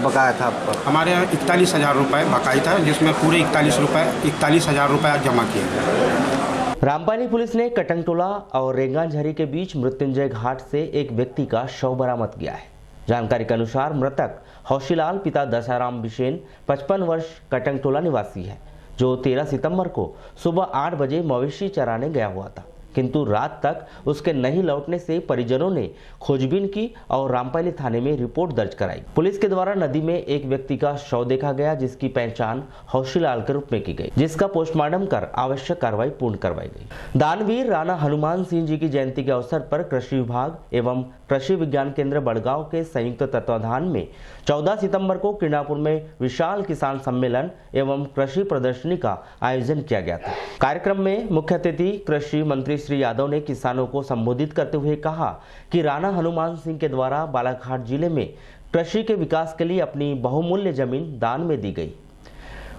Speaker 13: बकाया था आपका?
Speaker 20: हमारे यहाँ 41,000 रुपये बकाया था, जिसमें पूरे 41,000 रुपये आज जमा किए गए।
Speaker 1: रामपानी पुलिस ने कटंगटोला और रेंगाझरी के बीच मृत्युंजय घाट से एक व्यक्ति का शव बरामद किया है। जानकारी के अनुसार मृतक हौशीलाल पिता दशाराम बिशेन 55 वर्ष कटंगटोला निवासी है, जो 13 सितंबर को सुबह 8 बजे मवेशी चराने गया हुआ था, किंतु रात तक उसके नहीं लौटने से परिजनों ने खोजबीन की और रामपाली थाने में रिपोर्ट दर्ज कराई। पुलिस के द्वारा नदी में एक व्यक्ति का शव देखा गया, जिसकी पहचान हौशीलाल के रूप में की गई, जिसका पोस्टमार्टम कर आवश्यक कार्रवाई पूर्ण करवाई गई। दानवीर राणा हनुमान सिंह जी की जयंती के अवसर पर कृषि विभाग एवं कृषि विज्ञान केंद्र बड़गांव के संयुक्त तत्वाधान में 14 सितंबर को किरणापुर में विशाल किसान सम्मेलन एवं कृषि प्रदर्शनी का आयोजन किया गया था। कार्यक्रम में मुख्य अतिथि कृषि मंत्री श्री यादव ने किसानों को संबोधित करते हुए कहा कि राणा हनुमान सिंह के द्वारा बालाघाट जिले में कृषि के विकास के लिए अपनी बहुमूल्य जमीन दान में दी गई।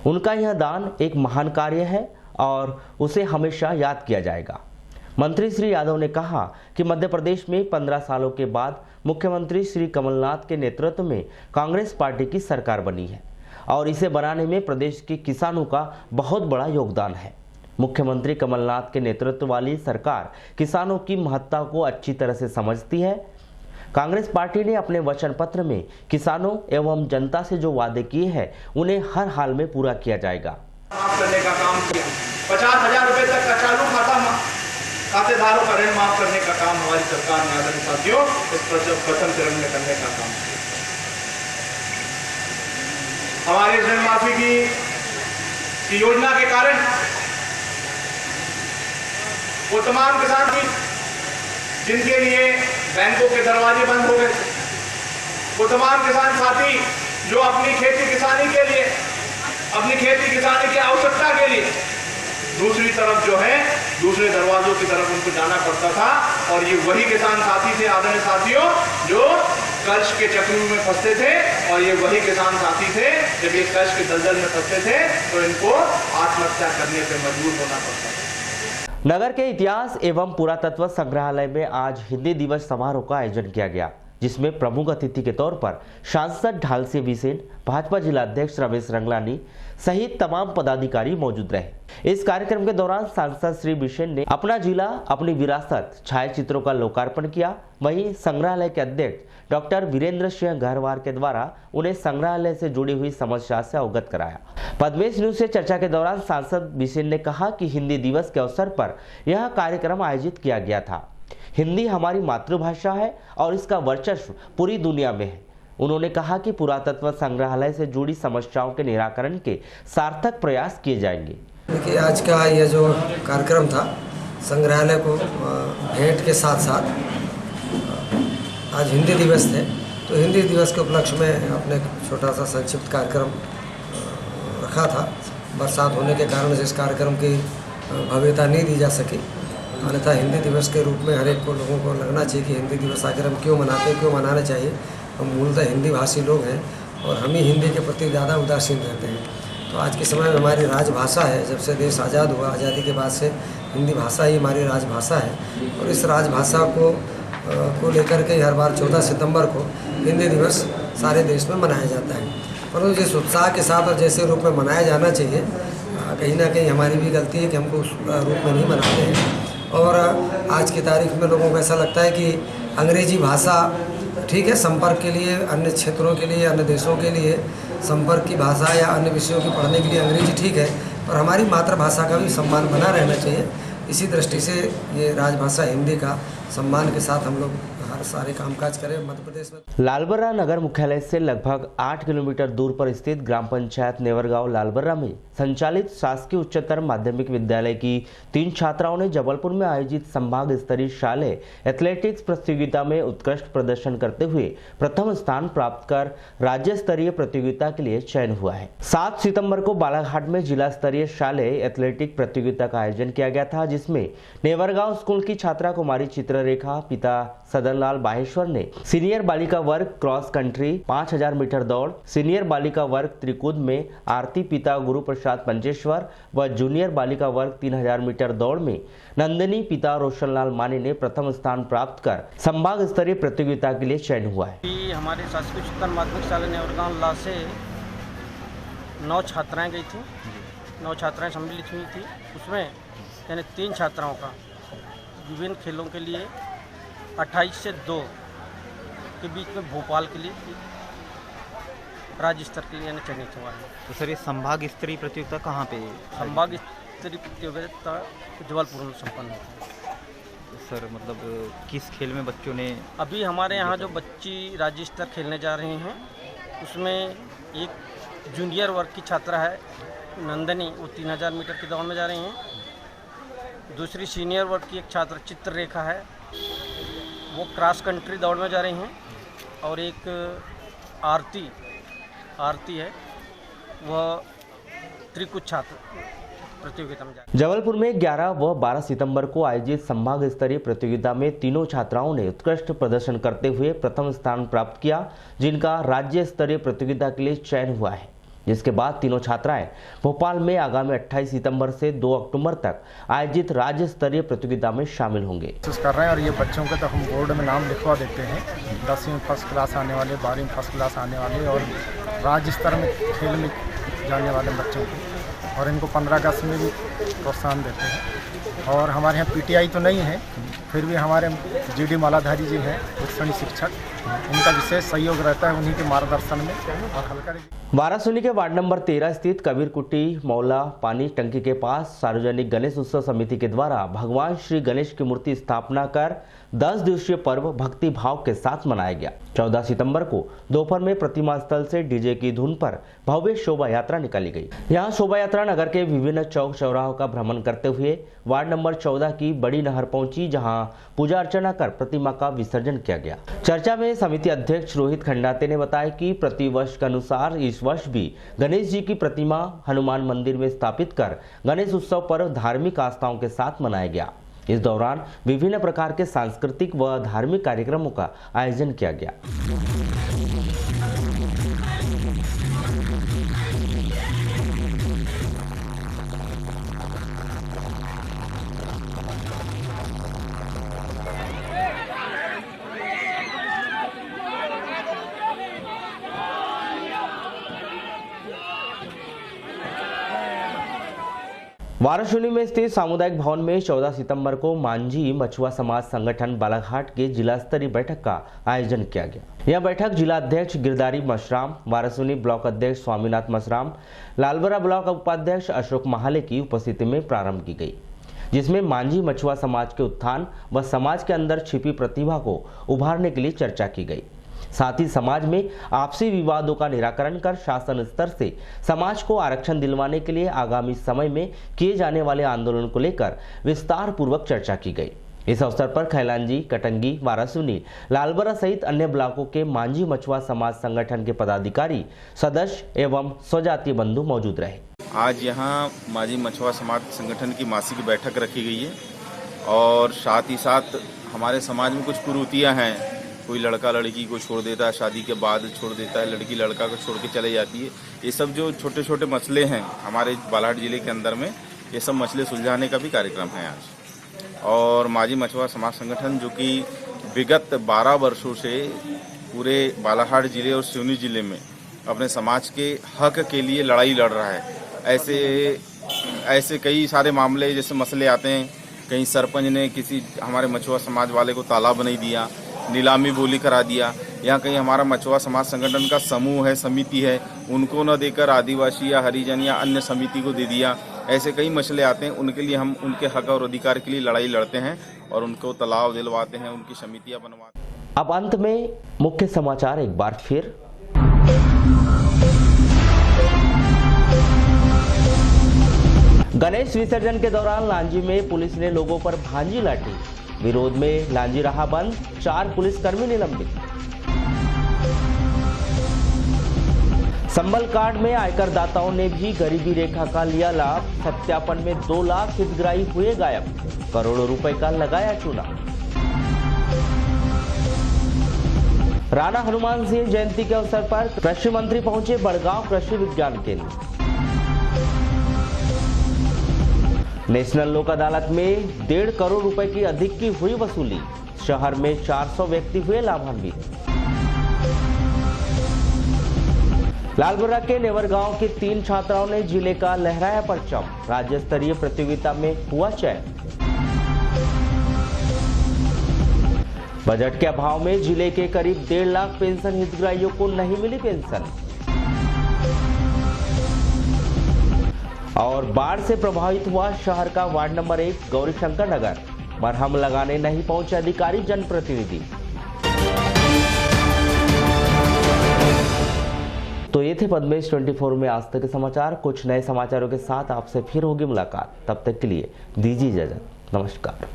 Speaker 1: उनका यह दान एक महान कार्य है और उसे हमेशा याद किया जाएगा। मंत्री श्री यादव ने कहा कि मध्य प्रदेश में 15 सालों के बाद मुख्यमंत्री श्री कमलनाथ के नेतृत्व में कांग्रेस पार्टी की सरकार बनी है और इसे बनाने में प्रदेश के किसानों का बहुत बड़ा योगदान है। मुख्यमंत्री कमलनाथ के नेतृत्व वाली सरकार किसानों की महत्ता को अच्छी तरह से समझती है। कांग्रेस पार्टी ने अपने वचन पत्र में किसानों एवं जनता से जो वादे किए हैं उन्हें हर हाल में पूरा किया जाएगा।
Speaker 21: माफ करने का काम किया, 50,000 रुपए तक का चालू खातेदारों का ऋण माफ करने का काम हमारी सरकार ने आदरणीय साथियों इस प्रथम चरण में करने का काम किया। हमारे ऋण माफी की योजना के कारण वो तमाम किसान भी जिनके लिए बैंकों के दरवाजे बंद हो गए, वो तमाम किसान साथी जो अपनी खेती किसानी के लिए, अपनी खेती किसानी की आवश्यकता के लिए दूसरी तरफ जो है दूसरे दरवाजों की तरफ उनको जाना पड़ता था, और ये वही किसान साथी थे आदरणीय साथियों जो कर्ज के चक्र में फंसते थे, और ये वही किसान साथी थे जब ये कर्ज के दलदल में फंसते थे तो इनको आत्महत्या करने पर मजबूर होना पड़ता था।
Speaker 1: नगर के इतिहास एवं पुरातत्व संग्रहालय में आज हिंदी दिवस समारोह का आयोजन किया गया, जिसमें प्रमुख अतिथि के तौर पर सांसद ढालसिंह बिसेन, भाजपा जिला अध्यक्ष रमेश रंगलानी सहित तमाम पदाधिकारी मौजूद रहे। इस कार्यक्रम के दौरान सांसद श्री बिसेन ने अपना जिला अपनी विरासत छायाचित्रों का लोकार्पण किया। वहीं संग्रहालय के अध्यक्ष डॉक्टर वीरेंद्र सिंह गहरवार के द्वारा उन्हें संग्रहालय से जुड़ी हुई समस्या से अवगत कराया। पद्मेश न्यूज से चर्चा के दौरान सांसद बिसेन ने कहा कि हिंदी दिवस के अवसर पर यह कार्यक्रम आयोजित किया गया था। हिंदी हमारी मातृभाषा है और इसका वर्चस्व पूरी दुनिया में है। उन्होंने कहा कि पुरातत्व संग्रहालय से जुड़ी समस्याओं के निराकरण के सार्थक प्रयास किए जाएंगे।
Speaker 9: देखिए, आज का यह जो कार्यक्रम था संग्रहालय को भेंट के साथ साथ आज हिंदी दिवस थे, तो हिंदी दिवस के उपलक्ष्य में अपने छोटा सा संक्षिप्त कार्यक्रम रखा था। बरसात होने के कारण से इस कार्यक्रम की भव्यता नहीं दी जा सकी, अन्यथा हिंदी दिवस के रूप में हर एक को लोगों को लगना चाहिए कि हिंदी दिवस आखिर हम क्यों मनाते हैं, क्यों मनाना चाहिए। हम मूलतः हिंदी भाषी लोग हैं और हम ही हिंदी के प्रति ज़्यादा उदासीन रहते हैं। तो तो आज के समय में हमारी राजभाषा है। जब से देश आज़ाद हुआ, आज़ादी के बाद से हिंदी भाषा ही हमारी राजभाषा है और इस राजभाषा को लेकर के हर बार 14 सितंबर को हिंदी दिवस सारे देश में मनाया जाता है। परंतु जिस उत्साह के साथ और जैसे रूप में मनाया जाना चाहिए, कहीं ना कहीं हमारी भी गलती है कि हमको उस रूप में नहीं मनाते हैं। और आज की तारीख में लोगों को ऐसा लगता है कि अंग्रेजी भाषा ठीक है संपर्क के लिए, अन्य क्षेत्रों के लिए, अन्य देशों के लिए संपर्क की भाषा या अन्य विषयों की पढ़ने के लिए अंग्रेजी ठीक है, पर हमारी मातृभाषा का भी सम्मान बना रहना चाहिए। इसी दृष्टि से ये राजभाषा हिंदी का सम्मान के साथ हम लोग हर सारे कामकाज करें मध्य प्रदेश में।
Speaker 1: लालबर्रा नगर मुख्यालय से लगभग 8 किलोमीटर दूर पर स्थित ग्राम पंचायत नेवरगांव लालबर्रा में संचालित शासकीय उच्चतर माध्यमिक विद्यालय की 3 छात्राओं ने जबलपुर में आयोजित संभाग स्तरीय शालेय एथलेटिक्स प्रतियोगिता में उत्कृष्ट प्रदर्शन करते हुए प्रथम स्थान प्राप्त कर राज्य स्तरीय प्रतियोगिता के लिए चयन हुआ है। 7 सितंबर को बालाघाट में जिला स्तरीय शालेय एथलेटिक प्रतियोगिता का आयोजन किया गया था, जिसमें नेवरगांव स्कूल की छात्रा कुमारी चित्ररेखा पिता सदनलाल बाहेश्वर ने सीनियर बालिका वर्ग क्रॉस कंट्री 5000 मीटर दौड़, सीनियर बालिका वर्ग त्रिकूद में आरती पिता गुरु प्रसाद पंचेश्वर व जूनियर बालिका वर्ग 3000 मीटर दौड़ में नंदिनी पिता रोशनलाल मानी ने प्रथम स्थान प्राप्त कर संभाग स्तरीय प्रतियोगिता के लिए चयन हुआ है।
Speaker 2: हमारे शासकीय उच्चतर माध्यमिक विद्यालय नेवरगांव ला से 9 छात्राएं गई थी, 9 छात्राएं सम्मिलित हुई थी। उसमें यानी 3 छात्राओं का विभिन्न खेलों के लिए 28 से 2 के बीच में भोपाल के लिए राज्य स्तर के लिए चयनित हुआ है।
Speaker 22: तो सर ये संभाग स्तरीय प्रतियोगिता कहाँ पे?
Speaker 2: संभाग स्तरीय प्रतियोगिता जबलपुर में संपन्न हुई है।
Speaker 22: तो सर मतलब किस खेल में बच्चों ने?
Speaker 2: अभी हमारे यहाँ जो बच्ची राज्य स्तर खेलने जा रहे हैं उसमें एक जूनियर वर्ग की छात्रा है नंदिनी, वो 3000 मीटर की दौड़ में जा रही हैं। दूसरी सीनियर वर्ग की एक छात्रा चित्ररेखा है, वो क्रॉस कंट्री दौड़ में जा रही हैं। और एक आरती है, वह त्रिकुद छात्र प्रतियोगिता में जा रही है।
Speaker 1: जबलपुर में 11 व 12 सितंबर को आयोजित संभाग स्तरीय प्रतियोगिता में तीनों छात्राओं ने उत्कृष्ट प्रदर्शन करते हुए प्रथम स्थान प्राप्त किया, जिनका राज्य स्तरीय प्रतियोगिता के लिए चयन हुआ है। जिसके बाद तीनों छात्राएं भोपाल में आगामी 28 सितंबर से 2 अक्टूबर तक आयोजित राज्य स्तरीय प्रतियोगिता में शामिल होंगे।
Speaker 23: कर रहे हैं और ये बच्चों के तो हम बोर्ड में नाम लिखवा देते हैं। 10वीं में फर्स्ट क्लास आने वाले, 12वीं में फर्स्ट क्लास आने वाले और राज्य स्तर में खेल में जाने वाले बच्चों को, और इनको 15 अगस्त में भी प्रोत्साहन देते हैं। और हमारे यहाँ पीटीआई तो नहीं है, फिर भी हमारे जीडी मालाधारी जी हैं उत्सवी शिक्षक, इनका विशेष सहयोग रहता है उन्हीं के मार्गदर्शन में। और हल्का
Speaker 1: वारासुनी के वार्ड नंबर 13 स्थित कबीर कुटी मौला पानी टंकी के पास सार्वजनिक गणेश उत्सव समिति के द्वारा भगवान श्री गणेश की मूर्ति स्थापना कर 10 दिवसीय पर्व भक्ति भाव के साथ मनाया गया। 14 सितंबर को दोपहर में प्रतिमा स्थल से डीजे की धुन पर भव्य शोभा यात्रा निकाली गई। यहां शोभा यात्रा नगर के विभिन्न चौक चौराहों का भ्रमण करते हुए वार्ड नंबर 14 की बड़ी नहर पहुंची, जहां पूजा अर्चना कर प्रतिमा का विसर्जन किया गया। चर्चा में समिति अध्यक्ष रोहित खंडाते ने बताया कि प्रति वर्ष के अनुसार इस वर्ष भी गणेश जी की प्रतिमा हनुमान मंदिर में स्थापित कर गणेश उत्सव पर्व धार्मिक आस्थाओं के साथ मनाया गया। इस दौरान विभिन्न प्रकार के सांस्कृतिक व धार्मिक कार्यक्रमों का आयोजन किया गया। वाराणसी में स्थित सामुदायिक भवन में 14 सितंबर को मांझी मछुआ समाज संगठन बालाघाट के जिला स्तरीय बैठक का आयोजन किया गया। यह बैठक जिला अध्यक्ष गिरधारी मशराम, वाराणसी ब्लॉक अध्यक्ष स्वामीनाथ मशराम, लालबर्रा ब्लॉक उपाध्यक्ष अशोक महाले की उपस्थिति में प्रारंभ की गई, जिसमें मांझी मछुआ समाज के उत्थान व समाज के अंदर छिपी प्रतिभा को उभारने के लिए चर्चा की गई। साथ ही समाज में आपसी विवादों का निराकरण कर शासन स्तर से समाज को आरक्षण दिलवाने के लिए आगामी समय में किए जाने वाले आंदोलन को लेकर विस्तार पूर्वक चर्चा की गई। इस अवसर पर खैलांजी, कटंगी, वाराणसी, लालबर्रा सहित अन्य ब्लॉकों के मांझी मछुआ समाज संगठन के पदाधिकारी, सदस्य एवं स्वजातीय बंधु मौजूद रहे।
Speaker 24: आज यहाँ मांझी मछुआ समाज संगठन की मासिक बैठक रखी गई है और साथ ही साथ हमारे समाज में कुछ कुरीतियाँ हैं कोई लड़का लड़की को छोड़ देता है, शादी के बाद छोड़ देता है, लड़की लड़का को छोड़ के चले जाती है। ये सब जो छोटे छोटे मसले हैं हमारे बालाघाट ज़िले के अंदर में, ये सब मसले सुलझाने का भी कार्यक्रम है आज। और माझी मछुआ समाज संगठन जो कि विगत 12 वर्षों से पूरे बालाघाट ज़िले और सिवनी ज़िले में अपने समाज के हक के लिए लड़ाई लड़ रहा है। ऐसे कई सारे मामले जैसे मसले आते हैं, कहीं सरपंच ने किसी हमारे मछुआ समाज वाले को तालाब नहीं दिया, नीलामी बोली करा दिया, या कहीं हमारा मछुआ समाज संगठन का समूह है, समिति है, उनको न देकर आदिवासी या हरिजन या अन्य समिति को दे दिया। ऐसे कई मसले आते हैं, उनके लिए हम उनके हक और अधिकार के लिए लड़ाई लड़ते हैं और उनको तालाब दिलवाते हैं, उनकी समितियाँ बनवाते हैं।
Speaker 1: अब अंत में मुख्य समाचार एक बार फिर। गणेश विसर्जन के दौरान लांजी में पुलिस ने लोगों पर भांजी लाठी, विरोध में लांजी रहा बंद, 4 पुलिसकर्मी निलंबित। संबल कार्ड में आयकर दाताओं ने भी गरीबी रेखा का लिया लाभ, सत्यापन में 2 लाख हितग्राही हुए गायब, करोड़ों रुपए का लगाया चूना। राणा हनुमान सिंह जयंती के अवसर पर कृषि मंत्री पहुंचे बड़गांव कृषि विज्ञान केंद्र। नेशनल लोक अदालत में 1.5 करोड़ रुपए की अधिक की हुई वसूली, शहर में 400 व्यक्ति हुए लाभान्वित। लालबर्गा के नेवर गांव की 3 छात्राओं ने जिले का लहराया परचम, राज्य स्तरीय प्रतियोगिता में हुआ चयन। बजट के अभाव में जिले के करीब 1.5 लाख पेंशन हितग्राहियों को नहीं मिली पेंशन। और बाढ़ से प्रभावित हुआ शहर का वार्ड नंबर 1 गौरीशंकर नगर, मरहम लगाने नहीं पहुंचे अधिकारी जनप्रतिनिधि। तो ये थे पद्मेश 24 में आज तक के समाचार। कुछ नए समाचारों के साथ आपसे फिर होगी मुलाकात, तब तक के लिए दीजिए इजाजत, नमस्कार।